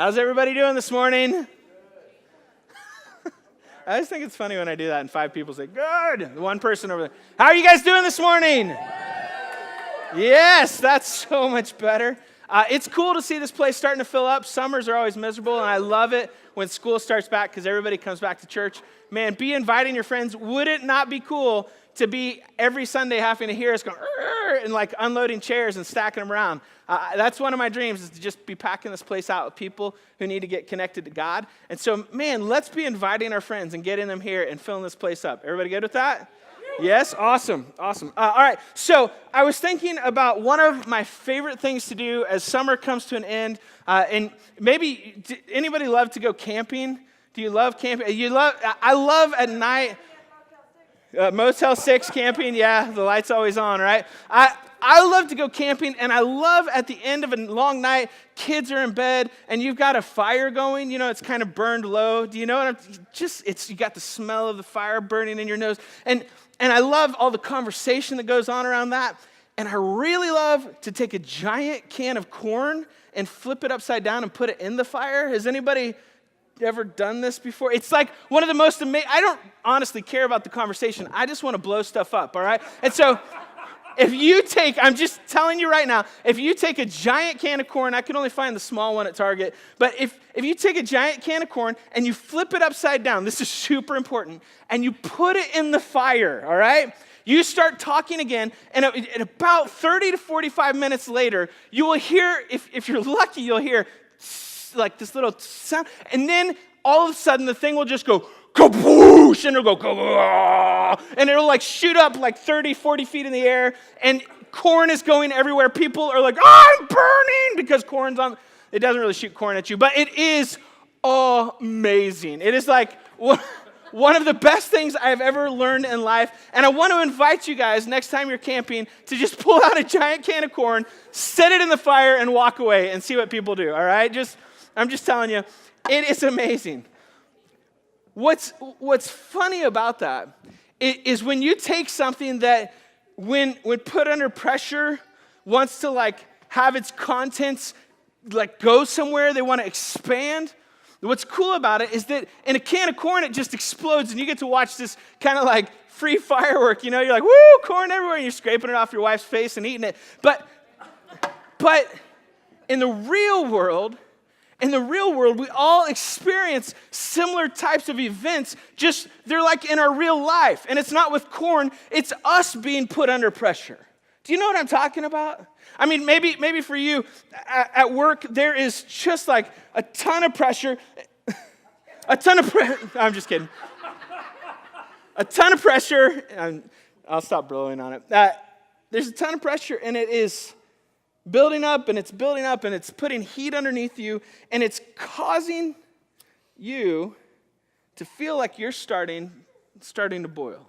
How's everybody doing this morning? I just think it's funny when I do that and 5 people say, good. The one person over there, how are you guys doing this morning? Yes, that's so much better. It's cool to see this place starting to fill up. Summers are always miserable, and I love it when school starts back because everybody comes back to church. Man, be inviting your friends. Would it not be cool to be every Sunday having to hear us going, and like unloading chairs and stacking them around? That's one of my dreams, is to just be packing this place out with people who need to get connected to God. And so, man, let's be inviting our friends and getting them here and filling this place up. Everybody good with that? Yes? Awesome. All right, so I was thinking about one of my favorite things to do as summer comes to an end. And maybe, anybody love to go camping? Do you love camping? I love at night. Motel 6 camping, yeah, the light's always on, right? I love to go camping, and I love at the end of a long night, kids are in bed, and you've got a fire going. You know, it's kind of burned low. Do you know what you got the smell of the fire burning in your nose. And I love all the conversation that goes on around that. And I really love to take a giant can of corn and flip it upside down and put it in the fire. Has anybody ever done this before? It's like one of the most amazing. I don't honestly care about the conversation. I just want to blow stuff up, all right? And so I'm just telling you right now, if you take a giant can of corn, I can only find the small one at Target, but if you take a giant can of corn and you flip it upside down, this is super important, and you put it in the fire, all right? You start talking again, and at about 30 to 45 minutes later, you will hear, if you're lucky, you'll hear like this little sound, and then all of a sudden the thing will just go kaboosh, and it'll go kaboosh, and it'll like shoot up like 30, 40 feet in the air, and corn is going everywhere. People are like, oh, I'm burning, because corn's on. It doesn't really shoot corn at you, but it is amazing. It is like one of the best things I've ever learned in life, and I want to invite you guys next time you're camping to just pull out a giant can of corn, set it in the fire, and walk away and see what people do, all right? I'm just telling you, it is amazing. What's funny about that is when you take something that, when put under pressure, wants to like have its contents like go somewhere, they want to expand. What's cool about it is that in a can of corn, it just explodes, and you get to watch this kind of like free firework. You know, you're like, woo, corn everywhere, and you're scraping it off your wife's face and eating it. But in the real world, we all experience similar types of events, just they're like in our real life. And it's not with corn, it's us being put under pressure. Do you know what I'm talking about? I mean, maybe for you at work, there is just like a ton of pressure. I'm just kidding. A ton of pressure. I'll stop blowing on it. There's a ton of pressure, and it is building up, and it's building up, and it's putting heat underneath you, and it's causing you to feel like you're starting to boil.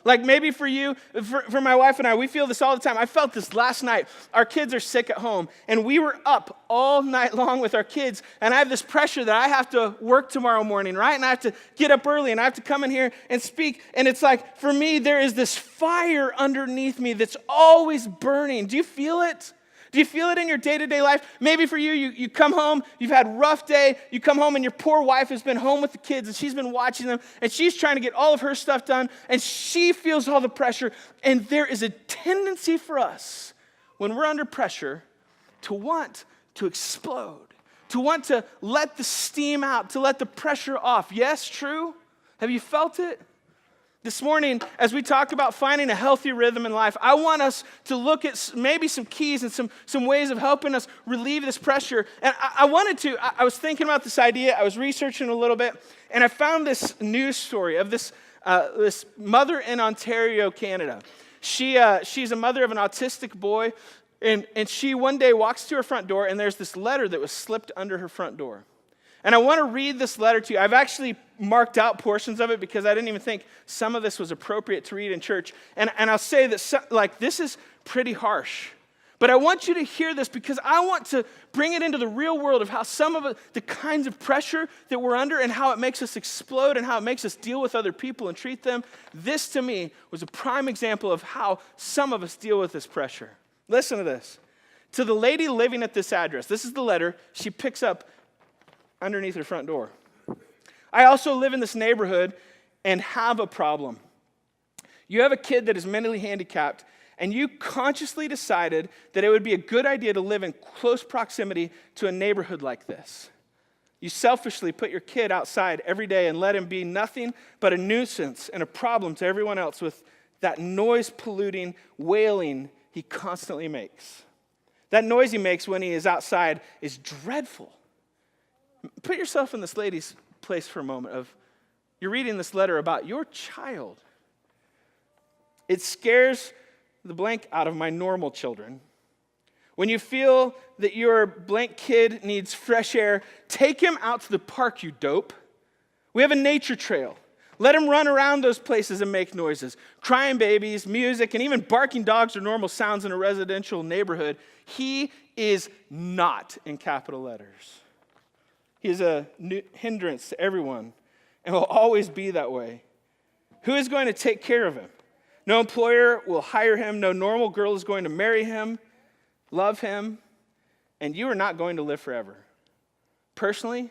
Like maybe for you, for my wife and I, we feel this all the time. I felt this last night. Our kids are sick at home, and we were up all night long with our kids, and I have this pressure that I have to work tomorrow morning, right? And I have to get up early, and I have to come in here and speak, and it's like, for me, there is this fire underneath me that's always burning. Do you feel it? Do you feel it in your day-to-day life? Maybe for you come home, you've had a rough day, you come home and your poor wife has been home with the kids and she's been watching them and she's trying to get all of her stuff done and she feels all the pressure. And there is a tendency for us when we're under pressure to want to explode, to want to let the steam out, to let the pressure off. Yes, true? Have you felt it? This morning, as we talk about finding a healthy rhythm in life, I want us to look at maybe some keys and some ways of helping us relieve this pressure. And I was thinking about this idea, I was researching a little bit, and I found this news story of this mother in Ontario, Canada. She's a mother of an autistic boy, and she one day walks to her front door, and there's this letter that was slipped under her front door. And I want to read this letter to you. I've actually marked out portions of it because I didn't even think some of this was appropriate to read in church. And I'll say that this is pretty harsh. But I want you to hear this because I want to bring it into the real world of how some of the kinds of pressure that we're under and how it makes us explode and how it makes us deal with other people and treat them. This, to me, was a prime example of how some of us deal with this pressure. Listen to this. To the lady living at this address, this is the letter. She picks up underneath your front door. I also live in this neighborhood and have a problem. You have a kid that is mentally handicapped, and you consciously decided that it would be a good idea to live in close proximity to a neighborhood like this. You selfishly put your kid outside every day and let him be nothing but a nuisance and a problem to everyone else with that noise-polluting wailing he constantly makes. That noise he makes when he is outside is dreadful. Put yourself in this lady's place for a moment of, you're reading this letter about your child. It scares the blank out of my normal children. When you feel that your blank kid needs fresh air, take him out to the park, you dope. We have a nature trail. Let him run around those places and make noises. Crying babies, music, and even barking dogs are normal sounds in a residential neighborhood. He is not in capital letters. He is a hindrance to everyone and will always be that way. Who is going to take care of him? No employer will hire him. No normal girl is going to marry him, love him, and you are not going to live forever. Personally,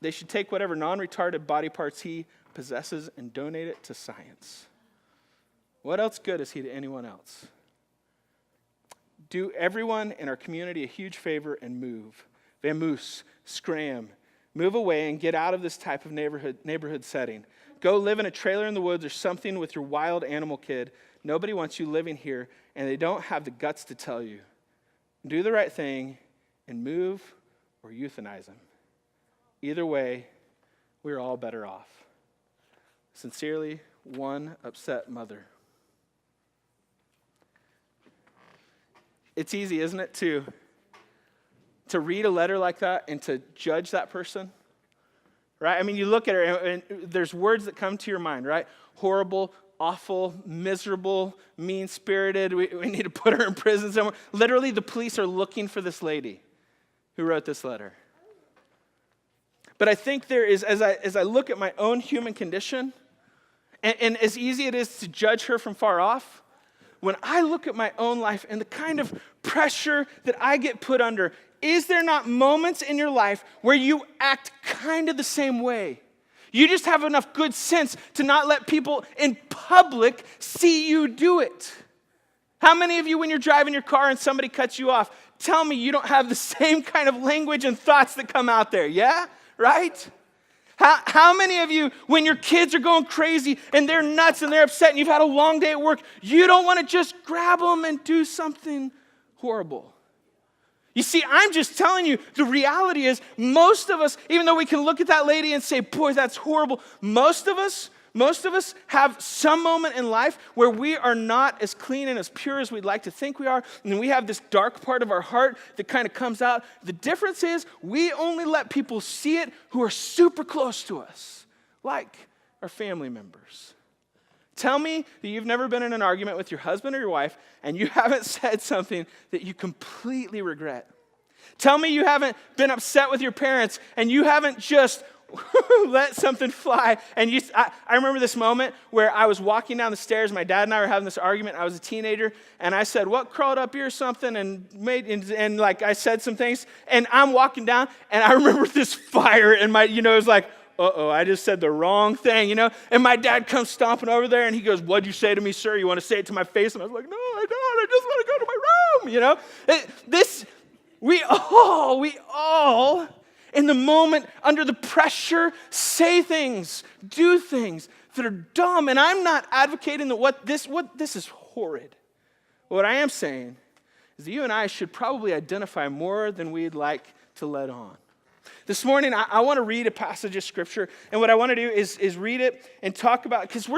they should take whatever non-retarded body parts he possesses and donate it to science. What else good is he to anyone else? Do everyone in our community a huge favor and move. Vamoose, scram, move away and get out of this type of neighborhood setting. Go live in a trailer in the woods or something with your wild animal kid. Nobody wants you living here, and they don't have the guts to tell you. Do the right thing and move or euthanize him. Either way, we're all better off. Sincerely, one upset mother. It's easy, isn't it, to read a letter like that and to judge that person? Right? I mean, you look at her and there's words that come to your mind, right? Horrible, awful, miserable, mean-spirited. We need to put her in prison somewhere. Literally, the police are looking for this lady who wrote this letter. But I think there is, as I look at my own human condition, and as easy it is to judge her from far off, when I look at my own life and the kind of pressure that I get put under, is there not moments in your life where you act kind of the same way? You just have enough good sense to not let people in public see you do it. How many of you, when you're driving your car and somebody cuts you off, tell me you don't have the same kind of language and thoughts that come out there, yeah? Right? How many of you, when your kids are going crazy and they're nuts and they're upset and you've had a long day at work, you don't want to just grab them and do something horrible? You see, I'm just telling you, the reality is most of us, even though we can look at that lady and say, boy, that's horrible, most of us have some moment in life where we are not as clean and as pure as we'd like to think we are, and we have this dark part of our heart that kind of comes out. The difference is we only let people see it who are super close to us, like our family members. Tell me that you've never been in an argument with your husband or your wife and you haven't said something that you completely regret. Tell me you haven't been upset with your parents and you haven't just let something fly. And I remember this moment where I was walking down the stairs. My dad and I were having this argument. I was a teenager, and I said, "What crawled up here?" Something, and like I said some things. And I'm walking down, and I remember this fire in my, it was like, uh-oh, I just said the wrong thing, And my dad comes stomping over there, and he goes, "What'd you say to me, sir? You want to say it to my face?" And I was like, "No, I don't. I just want to go to my room." We all. In the moment, under the pressure, say things, do things that are dumb. And I'm not advocating that this is horrid. What I am saying is that you and I should probably identify more than we'd like to let on. This morning, I want to read a passage of Scripture, and what I want to do is read it and talk about, because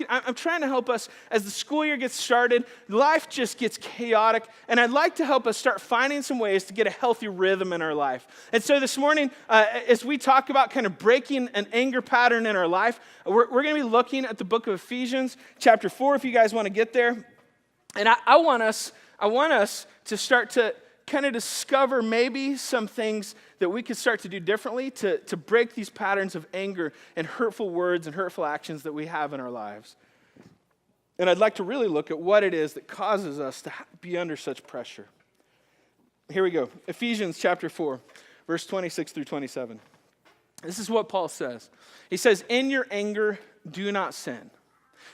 I'm trying to help us as the school year gets started, life just gets chaotic, and I'd like to help us start finding some ways to get a healthy rhythm in our life. And so this morning, as we talk about kind of breaking an anger pattern in our life, we're going to be looking at the book of Ephesians, chapter 4, if you guys want to get there. And I want us to start to kind of discover maybe some things that we could start to do differently to break these patterns of anger and hurtful words and hurtful actions that we have in our lives. And I'd like to really look at what it is that causes us to be under such pressure. Here we go. Ephesians chapter 4, verse 26 through 27. This is what Paul says. He says, in your anger, do not sin.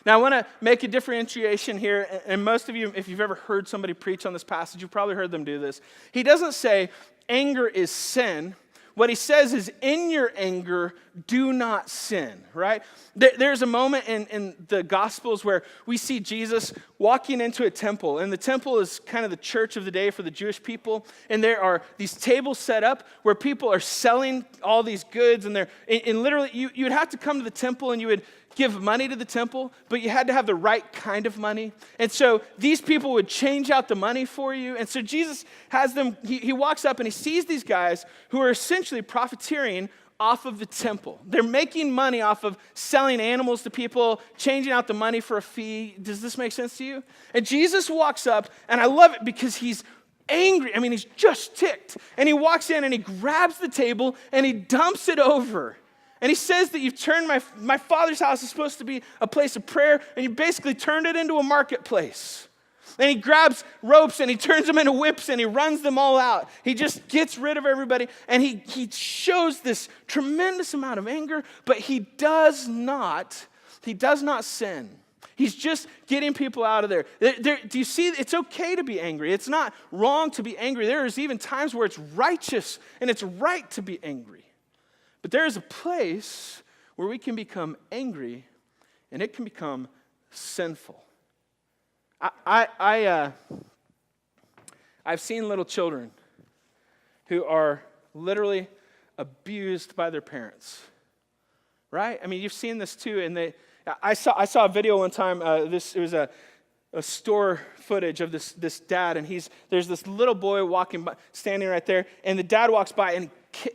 Now, I want to make a differentiation here, and most of you, if you've ever heard somebody preach on this passage, you've probably heard them do this. He doesn't say anger is sin. What he says is, in your anger, do not sin, right? There's a moment in the Gospels where we see Jesus walking into a temple, and the temple is kind of the church of the day for the Jewish people, and there are these tables set up where people are selling all these goods, and literally, you would have to come to the temple, and you would give money to the temple, but you had to have the right kind of money. And so these people would change out the money for you. And so Jesus has them, he walks up and he sees these guys who are essentially profiteering off of the temple. They're making money off of selling animals to people, changing out the money for a fee. Does this make sense to you? And Jesus walks up, and I love it because he's angry. I mean, he's just ticked. And he walks in and he grabs the table and he dumps it over. And he says that you've turned my Father's house is supposed to be a place of prayer, and you basically turned it into a marketplace. And he grabs ropes and he turns them into whips and he runs them all out. He just gets rid of everybody, and he shows this tremendous amount of anger, but he does not sin. He's just getting people out of there. Do you see? It's okay to be angry. It's not wrong to be angry. There is even times where it's righteous and it's right to be angry. But there is a place where we can become angry, and it can become sinful. I've seen little children who are literally abused by their parents, right? I mean, you've seen this too. And I saw a video one time. It was a store footage of this dad, and there's this little boy walking by, standing right there, and the dad walks by and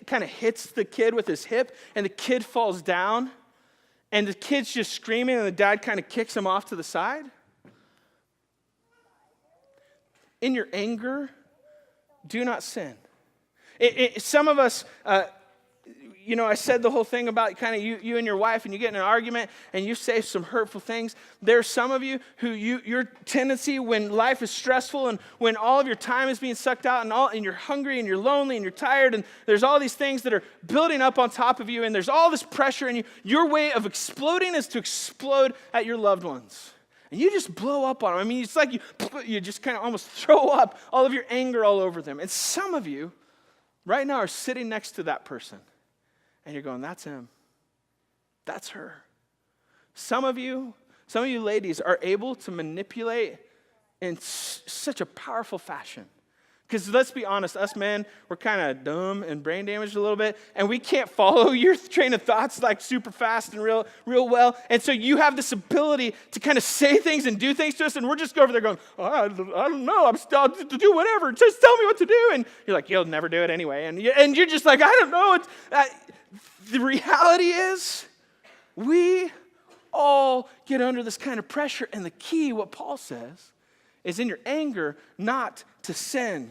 kind of hits the kid with his hip, and the kid falls down, and the kid's just screaming, and the dad kind of kicks him off to the side. In your anger, do not sin. Some of us, I said the whole thing about kind of you and your wife, and you get in an argument, and you say some hurtful things. There's some of you who your tendency when life is stressful and when all of your time is being sucked out and you're hungry and you're lonely and you're tired and there's all these things that are building up on top of you and there's all this pressure and your way of exploding is to explode at your loved ones. And you just blow up on them. I mean, it's like you just kind of almost throw up all of your anger all over them. And some of you right now are sitting next to that person. And you're going, that's him. That's her. Some of you ladies are able to manipulate in such a powerful fashion. Because let's be honest, us men, we're kind of dumb and brain damaged a little bit, and we can't follow your train of thoughts like super fast and real well. And so you have this ability to kind of say things and do things to us, and we're just over there going, I don't know, I'm still to do whatever. Just tell me what to do. And you're like, you'll never do it anyway. And you're just like, I don't know. The reality is, we all get under this kind of pressure, and the key, what Paul says, is in your anger not to sin.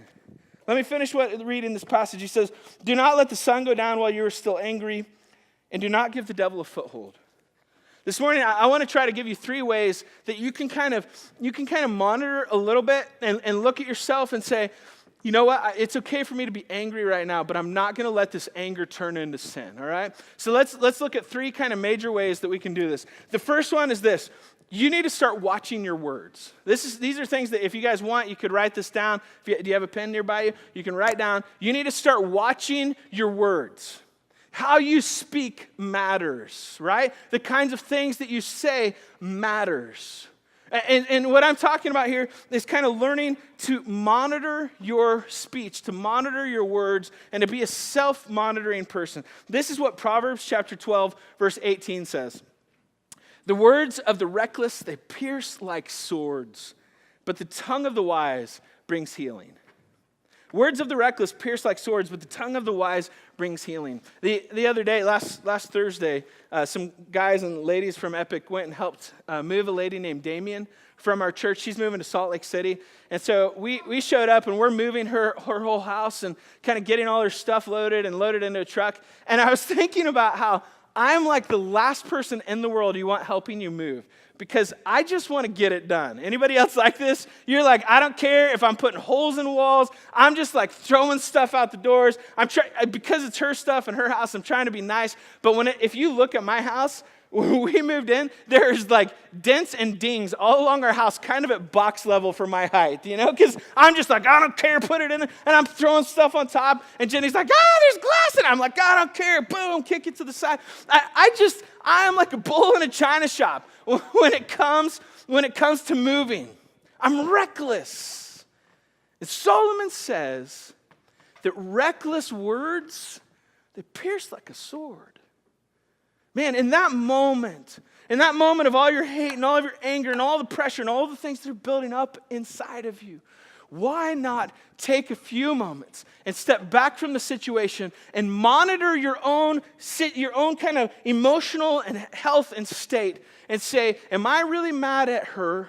Let me finish reading this passage. He says, do not let the sun go down while you are still angry, and do not give the devil a foothold. This morning, I want to try to give you 3 ways that you can kind of monitor a little bit and look at yourself and say, you know what, it's okay for me to be angry right now, but I'm not going to let this anger turn into sin, all right? So let's look at 3 kind of major ways that we can do this. The first one is this. You need to start watching your words. These are things that if you guys want, you could write this down. Do you have a pen nearby you? You can write down. You need to start watching your words. How you speak matters, right? The kinds of things that you say matters. And what I'm talking about here is kind of learning to monitor your speech, to monitor your words, and to be a self-monitoring person. This is what Proverbs chapter 12, verse 18 says. The words of the reckless, they pierce like swords, but the tongue of the wise brings healing. Words of the reckless pierce like swords, but the tongue of the wise brings healing. The other day, last Thursday, some guys and ladies from Epic went and helped move a lady named Damien from our church. She's moving to Salt Lake City. And so we showed up, and we're moving her whole house and kind of getting all her stuff loaded into a truck. And I was thinking about how I'm like the last person in the world you want helping you move because I just want to get it done. Anybody else like this? You're like, I don't care if I'm putting holes in walls. I'm just like throwing stuff out the doors. Because it's her stuff and her house, I'm trying to be nice. But if you look at my house, when we moved in, there's like dents and dings all along our house, kind of at box level for my height, because I'm just like, I don't care, put it in there, and I'm throwing stuff on top, and Jenny's like, there's glass in it. I'm like, I don't care, boom, kick it to the side. I am like a bull in a china shop when it comes to moving. I'm reckless. And Solomon says that reckless words, they pierce like a sword. Man, in that moment of all your hate and all of your anger and all the pressure and all the things that are building up inside of you, why not take a few moments and step back from the situation and monitor your own kind of emotional and health and state and say, am I really mad at her?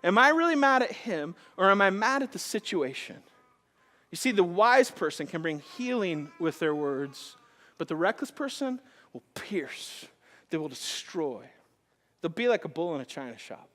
Am I really mad at him? Or am I mad at the situation? You see, the wise person can bring healing with their words, but the reckless person will pierce. They will destroy. They'll be like a bull in a china shop.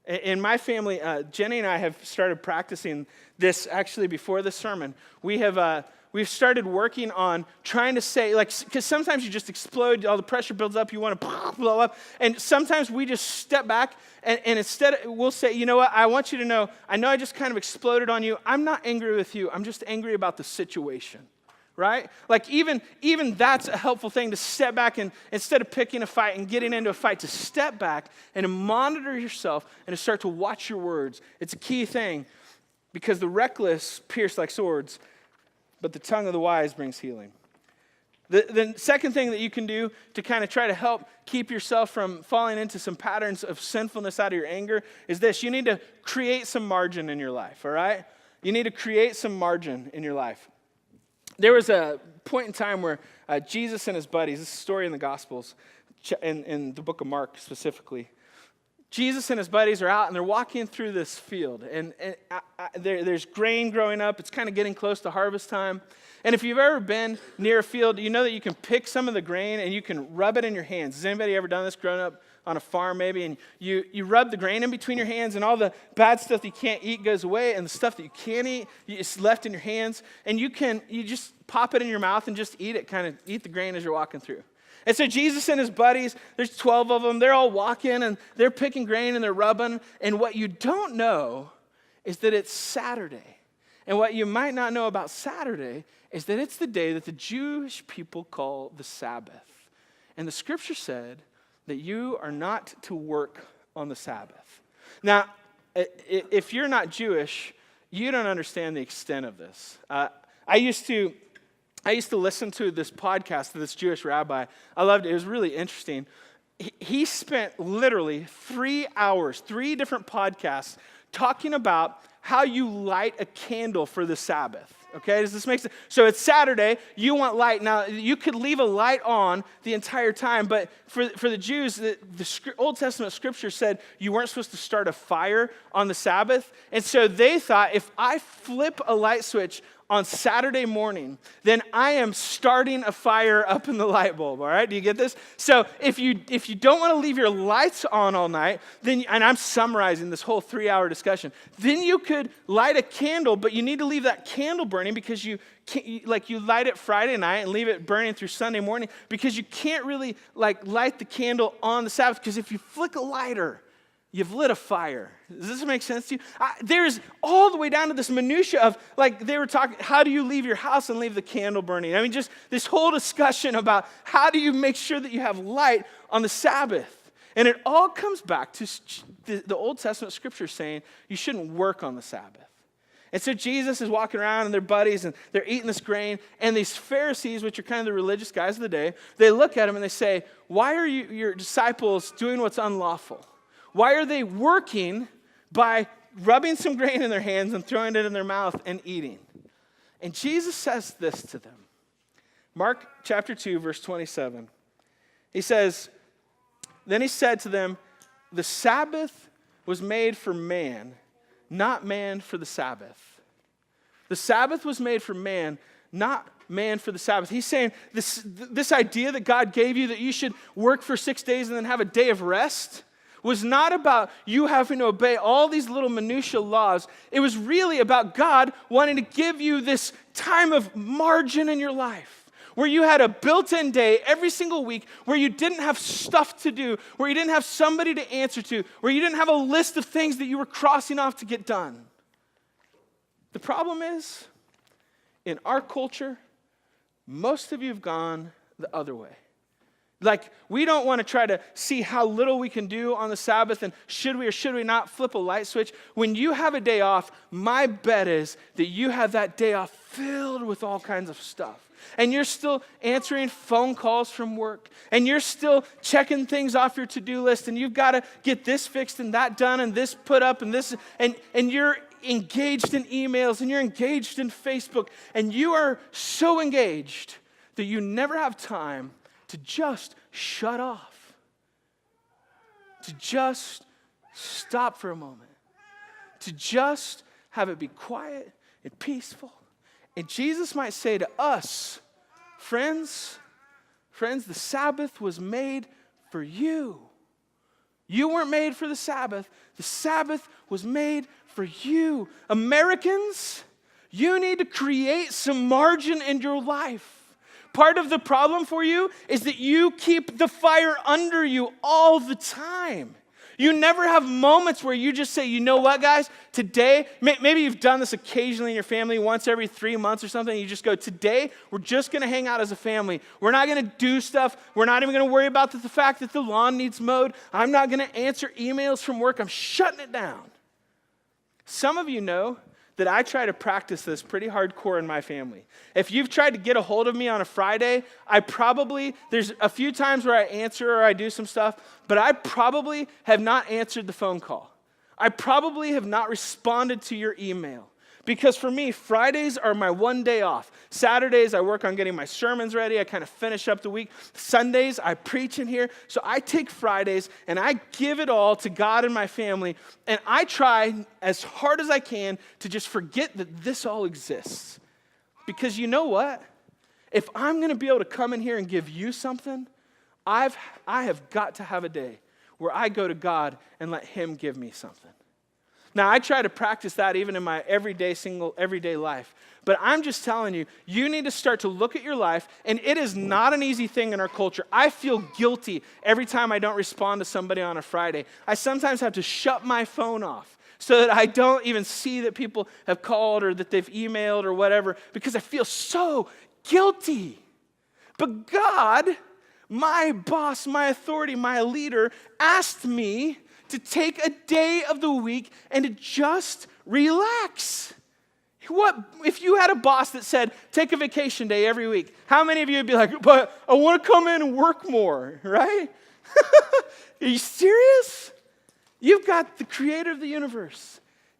In my family, Jenny and I have started practicing this actually before the sermon. We've started working on trying to say, because sometimes you just explode, all the pressure builds up, you want to blow up. And sometimes we just step back and instead we'll say, you know what, I want you to know I just kind of exploded on you. I'm not angry with you. I'm just angry about the situation. Right? Like even that's a helpful thing to step back and instead of picking a fight and getting into a fight, to step back and to monitor yourself and to start to watch your words. It's a key thing because the reckless pierce like swords, but the tongue of the wise brings healing. The second thing that you can do to kind of try to help keep yourself from falling into some patterns of sinfulness out of your anger is this. You need to create some margin in your life, all right? You need to create some margin in your life. There was a point in time where Jesus and his buddies, this is a story in the Gospels, in the book of Mark specifically, Jesus and his buddies are out and they're walking through this field. And there's grain growing up. It's kind of getting close to harvest time. And if you've ever been near a field, you know that you can pick some of the grain and you can rub it in your hands. Has anybody ever done this growing up on a farm maybe? And you rub the grain in between your hands and all the bad stuff that you can't eat goes away and the stuff that you can eat is left in your hands. And you just pop it in your mouth and just eat it, kind of eat the grain as you're walking through. And so Jesus and his buddies, there's 12 of them, they're all walking and they're picking grain and they're rubbing. And what you don't know is that it's Saturday. And what you might not know about Saturday is that it's the day that the Jewish people call the Sabbath. And the scripture said that you are not to work on the Sabbath. Now, if you're not Jewish, you don't understand the extent of this. I used to listen to this podcast of this Jewish rabbi. I loved it. It was really interesting. He spent literally 3 hours, 3 different podcasts, talking about how you light a candle for the Sabbath. Okay, does this make sense? So it's Saturday, you want light. Now, you could leave a light on the entire time, but for the Jews, the Old Testament scripture said you weren't supposed to start a fire on the Sabbath. And so they thought, if I flip a light switch on Saturday morning, then I am starting a fire up in the light bulb, all right? Do you get this? So if you don't want to leave your lights on all night, then, and I'm summarizing this whole 3-hour discussion, then you could light a candle, but you need to leave that candle burning because you light it Friday night and leave it burning through Sunday morning because you can't really light the candle on the Sabbath because if you flick a lighter, you've lit a fire. Does this make sense to you? There's all the way down to this minutia of, they were talking, how do you leave your house and leave the candle burning? I mean, just this whole discussion about how do you make sure that you have light on the Sabbath? And it all comes back to the Old Testament scripture saying you shouldn't work on the Sabbath. And so Jesus is walking around and their buddies and they're eating this grain. And these Pharisees, which are kind of the religious guys of the day, they look at him and they say, why are your disciples doing what's unlawful? Why are they working by rubbing some grain in their hands and throwing it in their mouth and eating? And Jesus says this to them. Mark chapter 2, verse 27. He says, then he said to them, the Sabbath was made for man, not man for the Sabbath. The Sabbath was made for man, not man for the Sabbath. He's saying this idea that God gave you that you should work for 6 days and then have a day of rest was not about you having to obey all these little minutiae laws. It was really about God wanting to give you this time of margin in your life where you had a built-in day every single week, where you didn't have stuff to do, where you didn't have somebody to answer to, where you didn't have a list of things that you were crossing off to get done. The problem is, in our culture, most of you have gone the other way. Like, we don't want to try to see how little we can do on the Sabbath and should we or should we not flip a light switch. When you have a day off, my bet is that you have that day off filled with all kinds of stuff. And you're still answering phone calls from work. And you're still checking things off your to-do list. And you've got to get this fixed and that done and this put up and this. And you're engaged in emails and you're engaged in Facebook. And you are so engaged that you never have time to just shut off, to just stop for a moment, to just have it be quiet and peaceful. And Jesus might say to us, friends, the Sabbath was made for you. You weren't made for the Sabbath. The Sabbath was made for you. Americans, you need to create some margin in your life. Part of the problem for you is that you keep the fire under you all the time. You never have moments where you just say, you know what, guys, today, maybe you've done this occasionally in your family once every 3 months or something. You just go, today, we're just going to hang out as a family. We're not going to do stuff. We're not even going to worry about the fact that the lawn needs mowed. I'm not going to answer emails from work. I'm shutting it down. Some of you know that I try to practice this pretty hardcore in my family. If you've tried to get a hold of me on a Friday, there's a few times where I answer or I do some stuff, but I probably have not answered the phone call. I probably have not responded to your email. Because for me, Fridays are my one day off. Saturdays, I work on getting my sermons ready. I kind of finish up the week. Sundays, I preach in here. So I take Fridays and I give it all to God and my family. And I try as hard as I can to just forget that this all exists. Because you know what? If I'm going to be able to come in here and give you something, I have got to have a day where I go to God and let Him give me something. Now, I try to practice that even in my everyday life. But I'm just telling you, you need to start to look at your life, and it is not an easy thing in our culture. I feel guilty every time I don't respond to somebody on a Friday. I sometimes have to shut my phone off so that I don't even see that people have called or that they've emailed or whatever, because I feel so guilty. But God, my boss, my authority, my leader, asked me to take a day of the week and to just relax. What if you had a boss that said, take a vacation day every week? How many of you would be like, but I want to come in and work more, right? Are you serious? You've got the creator of the universe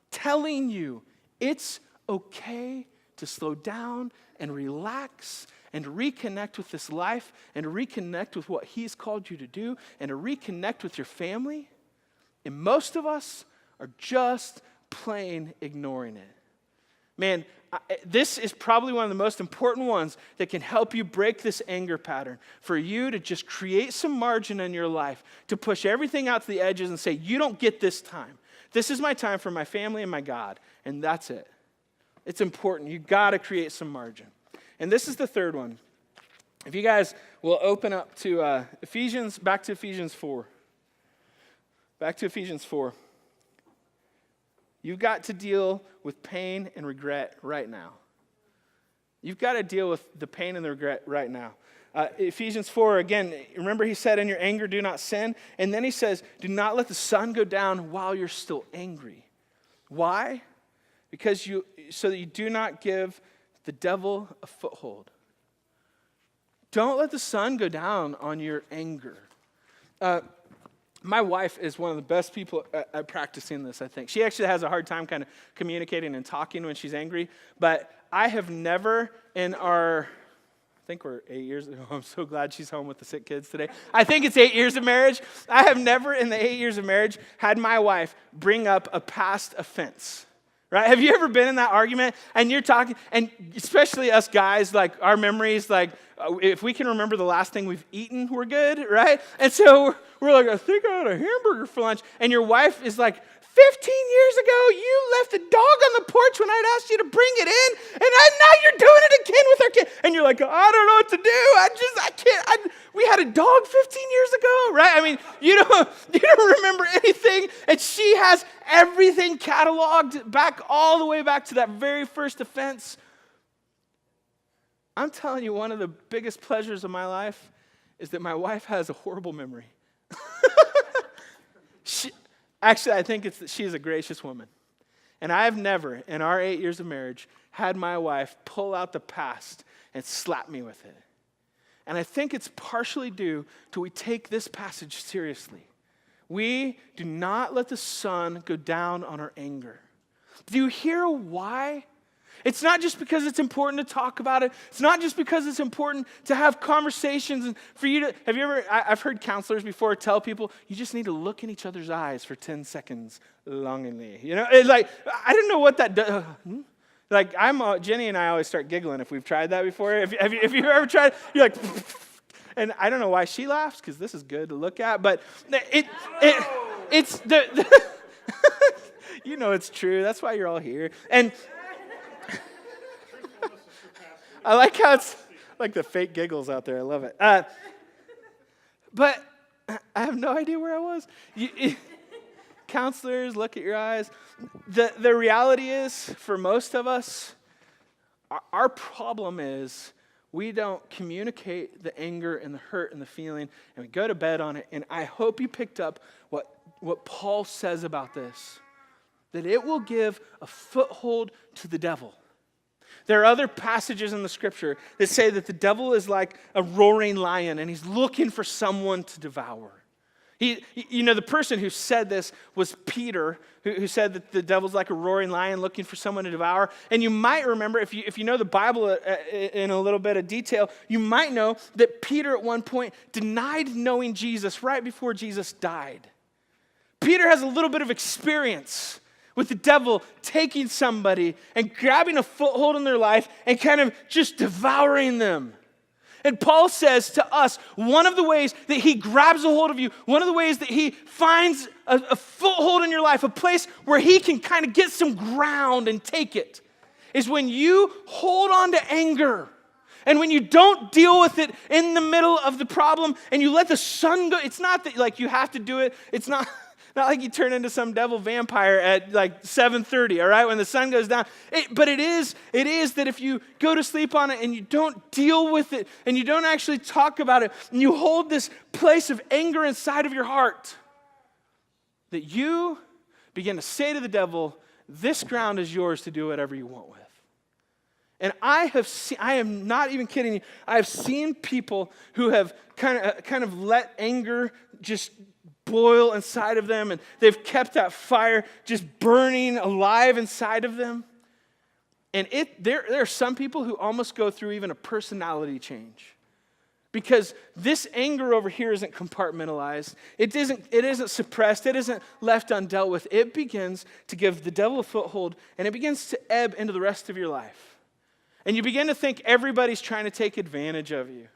telling you it's okay to slow down and relax and reconnect with this life and reconnect with what He's called you to do and to reconnect with your family. And most of us are just plain ignoring it. Man, this is probably one of the most important ones that can help you break this anger pattern. For you to just create some margin in your life, to push everything out to the edges and say, you don't get this time. This is my time for my family and my God, and that's it. It's important. You got to create some margin. And this is the third one. If you guys will open up to back to Ephesians 4. Back to Ephesians 4. You've got to deal with pain and regret right now. You've got to deal with the pain and the regret right now. Ephesians 4, again, remember he said, in your anger, do not sin. And then he says, do not let the sun go down while you're still angry. Why? So that you do not give the devil a foothold. Don't let the sun go down on your anger. My wife is one of the best people at practicing this, I think. She actually has a hard time kind of communicating and talking when she's angry. But I have never in I think we're 8 years ago. I'm so glad she's home with the sick kids today. I think it's 8 years of marriage. I have never in the 8 years of marriage had my wife bring up a past offense, right? Have you ever been in that argument and you're talking, and especially us guys, like our memories, like if we can remember the last thing we've eaten, we're good, right? And so we're like, I think I had a hamburger for lunch. And your wife is like, 15 years ago, you left a dog on the porch when I'd asked you to bring it in, and now you're doing it again with our kid. And you're like, I don't know what to do. I can't. We had a dog 15 years ago, right? I mean, you don't remember anything, and she has everything cataloged back all the way back to that very first offense. I'm telling you, one of the biggest pleasures of my life is that my wife has a horrible memory. Actually, I think it's that she's a gracious woman. And I have never, in our 8 years of marriage, had my wife pull out the past and slap me with it. And I think it's partially due to we take this passage seriously. We do not let the sun go down on our anger. Do you hear why? It's not just because it's important to talk about it. It's not just because it's important to have conversations and for you to, I've heard counselors before tell people, you just need to look in each other's eyes for 10 seconds longingly. It's like, I don't know what that does. Like, Jenny and I always start giggling if we've tried that before. If you've ever tried, you're like, and I don't know why she laughs, because this is good to look at, but it's the it's true. That's why you're all here. And I like how it's like the fake giggles out there. I love it. But I have no idea where I was. Counselors, look at your eyes. The reality is, for most of us, our problem is we don't communicate the anger and the hurt and the feeling, and we go to bed on it. And I hope you picked up what Paul says about this, that it will give a foothold to the devil. There are other passages in the scripture that say that the devil is like a roaring lion and he's looking for someone to devour. The person who said this was Peter, who said that the devil's like a roaring lion looking for someone to devour. And you might remember, if you know the Bible in a little bit of detail, you might know that Peter at one point denied knowing Jesus right before Jesus died. Peter has a little bit of experience with the devil taking somebody and grabbing a foothold in their life and kind of just devouring them. And Paul says to us, one of the ways that he grabs a hold of you, one of the ways that he finds a foothold in your life, a place where he can kind of get some ground and take it, is when you hold on to anger. And when you don't deal with it in the middle of the problem and you let the sun go, it's not that like you have to do it, it's not like you turn into some devil vampire at like 7:30, all right, when the sun goes down. But it is that if you go to sleep on it and you don't deal with it and you don't actually talk about it and you hold this place of anger inside of your heart, that you begin to say to the devil, this ground is yours to do whatever you want with. And I am not even kidding you, I have seen people who have kind of let anger just boil inside of them, and they've kept that fire just burning alive inside of them. And there are some people who almost go through even a personality change, because this anger over here isn't compartmentalized. It isn't suppressed. It isn't left undealt with. It begins to give the devil a foothold, and it begins to ebb into the rest of your life. And you begin to think everybody's trying to take advantage of you.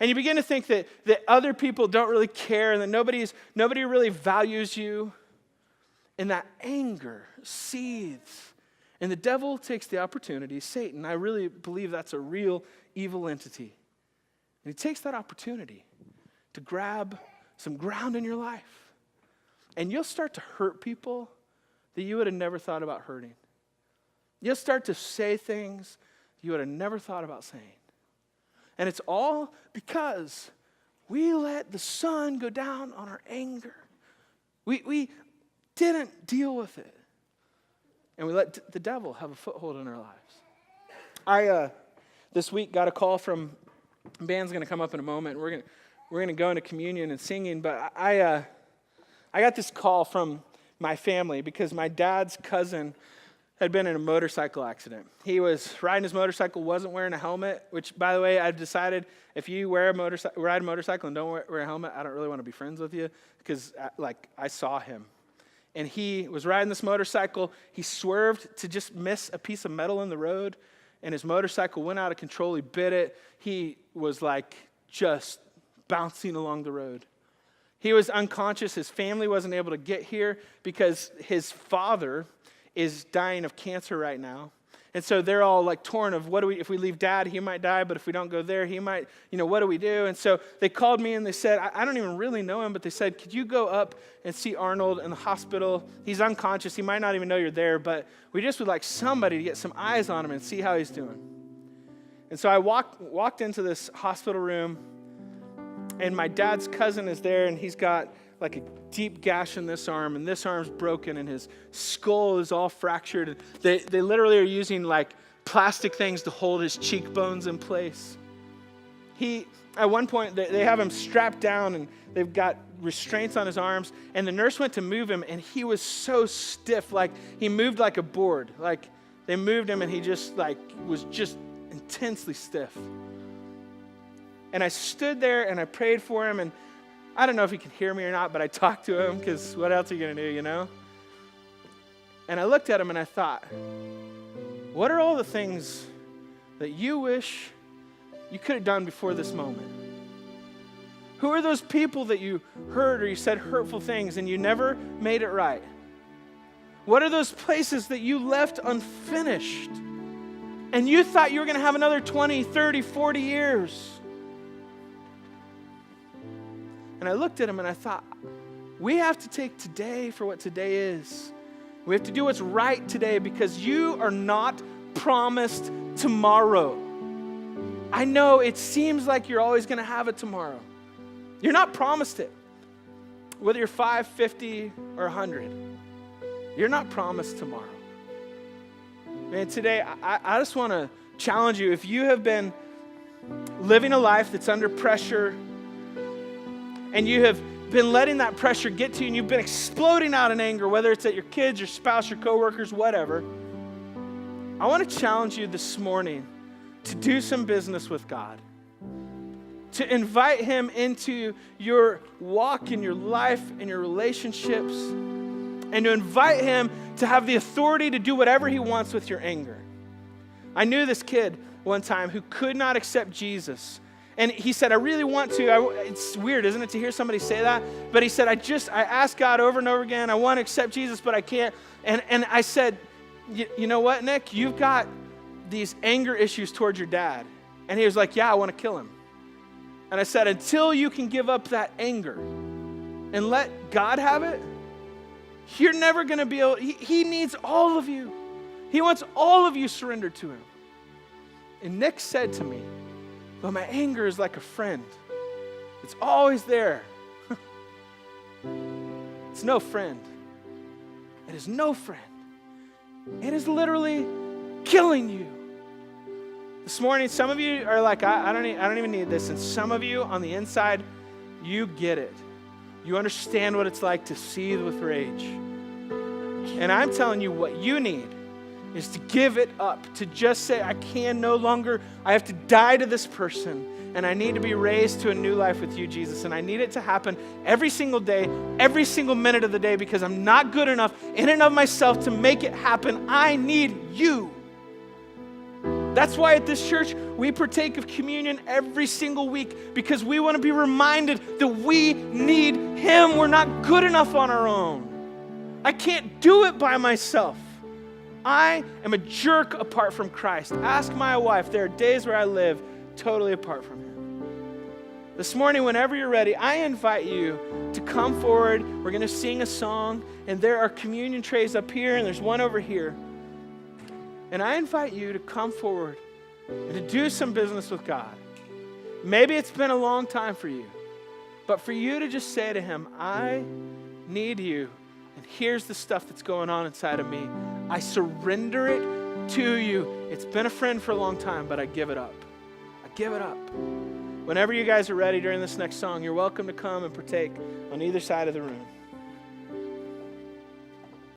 And you begin to think that other people don't really care and that nobody really values you. And that anger seethes. And the devil takes the opportunity, Satan, I really believe that's a real evil entity. And he takes that opportunity to grab some ground in your life. And you'll start to hurt people that you would have never thought about hurting. You'll start to say things you would have never thought about saying. And it's all because we let the sun go down on our anger. We didn't deal with it. And we let the devil have a foothold in our lives. I this week got a call from, band's going to come up in a moment. We're going to go into communion and singing. But I got this call from my family because my dad's cousin had been in a motorcycle accident. He was riding his motorcycle, wasn't wearing a helmet, which, by the way, I've decided if you ride a motorcycle and don't wear a helmet, I don't really want to be friends with you because, I saw him. And he was riding this motorcycle. He swerved to just miss a piece of metal in the road, and his motorcycle went out of control. He bit it. He was like just bouncing along the road. He was unconscious. His family wasn't able to get here because his father is dying of cancer right now. And so they're all like torn of if we leave dad, he might die, but if we don't go there, he might, what do we do? And so they called me and they said, I don't even really know him, but they said, could you go up and see Arnold in the hospital? He's unconscious. He might not even know you're there, but we just would like somebody to get some eyes on him and see how he's doing. And so I walked into this hospital room, and my dad's cousin is there, and he's got like a deep gash in this arm, and this arm's broken, and his skull is all fractured. And they literally are using like plastic things to hold his cheekbones in place. At one point, they have him strapped down, and they've got restraints on his arms, and the nurse went to move him, and he was so stiff, like he moved like a board. Like they moved him, and he just like was just intensely stiff. And I stood there and I prayed for him, and I don't know if he could hear me or not, but I talked to him because what else are you going to do, And I looked at him and I thought, what are all the things that you wish you could have done before this moment? Who are those people that you hurt or you said hurtful things and you never made it right? What are those places that you left unfinished and you thought you were going to have another 20, 30, 40 years? And I looked at him and I thought, we have to take today for what today is. We have to do what's right today because you are not promised tomorrow. I know it seems like you're always going to have it tomorrow. You're not promised it. Whether you're 5, 50, or 100, you're not promised tomorrow. Man, today I just want to challenge you. If you have been living a life that's under pressure, and you have been letting that pressure get to you, and you've been exploding out in anger, whether it's at your kids, your spouse, your coworkers, whatever, I want to challenge you this morning to do some business with God, to invite him into your walk in your life, in your relationships, and to invite him to have the authority to do whatever he wants with your anger. I knew this kid one time who could not accept Jesus. And he said, I really want to. It's weird, isn't it, to hear somebody say that? But he said, I asked God over and over again, I want to accept Jesus, but I can't. And I said, you know what, Nick? You've got these anger issues towards your dad. And he was like, yeah, I want to kill him. And I said, until you can give up that anger and let God have it, you're never going to be able. He needs all of you. He wants all of you surrendered to him. And Nick said to me, but my anger is like a friend. It's always there. It's no friend. It is no friend. It is literally killing you. This morning, some of you are like, I don't even need this. And some of you on the inside, you get it. You understand what it's like to seethe with rage. And I'm telling you what you need is to give it up, to just say, I can no longer, I have to die to this person, and I need to be raised to a new life with you, Jesus, and I need it to happen every single day, every single minute of the day, because I'm not good enough in and of myself to make it happen. I need you. That's why at this church, we partake of communion every single week, because we want to be reminded that we need him. We're not good enough on our own. I can't do it by myself. I am a jerk apart from Christ. Ask my wife. There are days where I live totally apart from him. This morning, whenever you're ready, I invite you to come forward. We're going to sing a song, and there are communion trays up here, and there's one over here. And I invite you to come forward and to do some business with God. Maybe it's been a long time for you, but for you to just say to him, I need you, and here's the stuff that's going on inside of me. I surrender it to you. It's been a friend for a long time, but I give it up. I give it up. Whenever you guys are ready during this next song, you're welcome to come and partake on either side of the room.